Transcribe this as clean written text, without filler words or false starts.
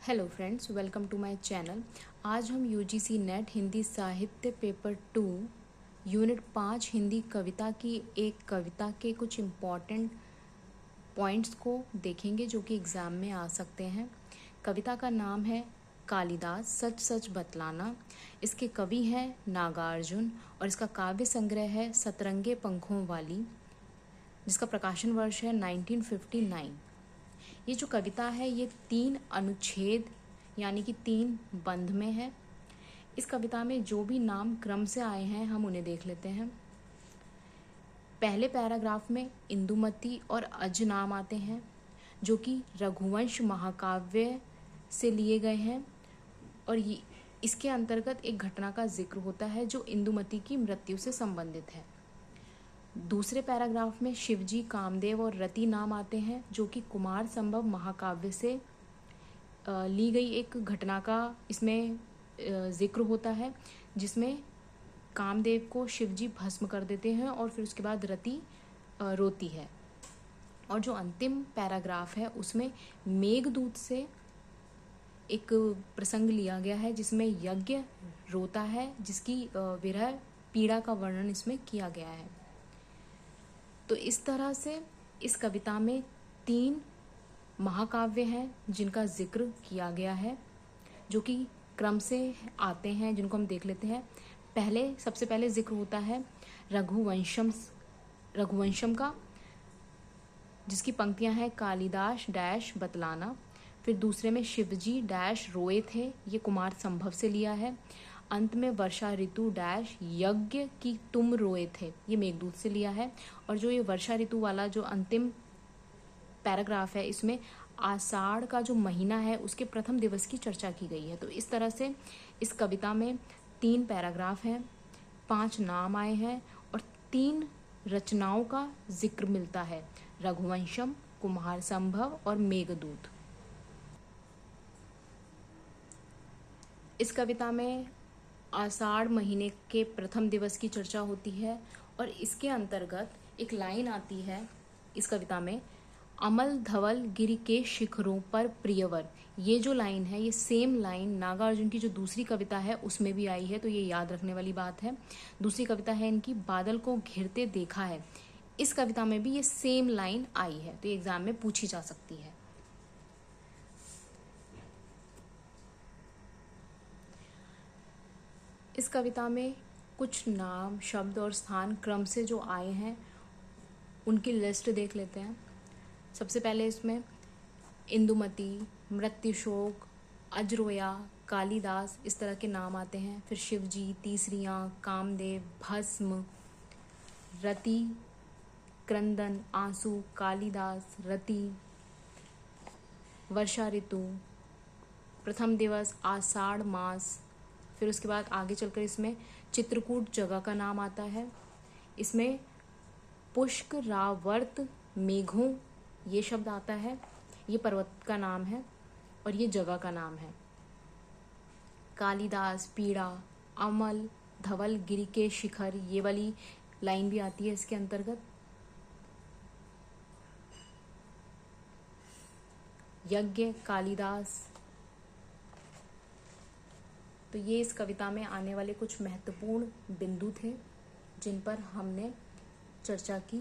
Hello friends, welcome to my channel. आज हम UGC net Hindi साहित्य पेपर 2 यूनिट 5 हिंदी कविता की एक कविता के कुछ इम्पॉर्टेंट पॉइंट्स को देखेंगे जो कि एग्ज़ाम में आ सकते हैं। कविता का नाम है कालिदास सच सच बतलाना। इसके कवि हैं नागार्जुन और इसका काव्य संग्रह है सतरंगे पंखों वाली, जिसका प्रकाशन वर्ष है 1959। ये जो कविता है ये 3 अनुच्छेद यानी कि 3 बंध में है। इस कविता में जो भी नाम क्रम से आए हैं हम उन्हें देख लेते हैं। पहले पैराग्राफ में इंदुमती और अज नाम आते हैं जो कि रघुवंश महाकाव्य से लिए गए हैं और ये इसके अंतर्गत एक घटना का जिक्र होता है जो इंदुमती की मृत्यु से संबंधित है। दूसरे पैराग्राफ में शिवजी, कामदेव और रति नाम आते हैं जो कि कुमार संभव महाकाव्य से ली गई एक घटना का इसमें जिक्र होता है, जिसमें कामदेव को शिवजी भस्म कर देते हैं और फिर उसके बाद रति रोती है। और जो अंतिम पैराग्राफ है उसमें मेघदूत से एक प्रसंग लिया गया है जिसमें यज्ञ रोता है, जिसकी विरह पीड़ा का वर्णन इसमें किया गया है। तो इस तरह से इस कविता में 3 महाकाव्य हैं जिनका जिक्र किया गया है, जो कि क्रम से आते हैं, जिनको हम देख लेते हैं। सबसे पहले जिक्र होता है रघुवंशम का, जिसकी पंक्तियां हैं कालिदास डैश बतलाना। फिर दूसरे में शिवजी डैश रोए थे, ये कुमार संभव से लिया है। अंत में वर्षा ऋतु डैश यज्ञ की तुम रोए थे, ये मेघदूत से लिया है। और जो ये वर्षा ऋतु वाला जो अंतिम पैराग्राफ है इसमें आषाढ़ का जो महीना है उसके प्रथम दिवस की चर्चा की गई है। तो इस तरह से इस कविता में 3 पैराग्राफ हैं, 5 नाम आए हैं और 3 रचनाओं का जिक्र मिलता है, रघुवंशम, कुमार संभव और मेघदूत। इस कविता में आषाढ़ महीने के प्रथम दिवस की चर्चा होती है और इसके अंतर्गत एक लाइन आती है इस कविता में, अमल धवल गिरि के शिखरों पर प्रियवर। ये जो लाइन है ये सेम लाइन नागार्जुन की जो दूसरी कविता है उसमें भी आई है, तो ये याद रखने वाली बात है। दूसरी कविता है इनकी बादल को घिरते देखा है, इस कविता में भी ये सेम लाइन आई है, तो ये एग्जाम में पूछी जा सकती है। इस कविता में कुछ नाम, शब्द और स्थान क्रम से जो आए हैं उनकी लिस्ट देख लेते हैं। सबसे पहले इसमें इंदुमती, मृत्युशोक, अजरोया, कालिदास इस तरह के नाम आते हैं। फिर शिवजी, तीसरियाँ, कामदेव, भस्म, रति, क्रंदन, आंसू, कालिदास, रति, वर्षा ऋतु, प्रथम दिवस, आषाढ़ मास। फिर उसके बाद आगे चलकर इसमें चित्रकूट जगह का नाम आता है। इसमें पुष्क रावर्त मेघों ये शब्द आता है, ये पर्वत का नाम है और ये जगह का नाम है। कालिदास, पीड़ा, अमल धवल गिरि के शिखर, ये वाली लाइन भी आती है इसके अंतर्गत। यज्ञ, कालिदास। तो ये इस कविता में आने वाले कुछ महत्वपूर्ण बिंदु थे जिन पर हमने चर्चा की।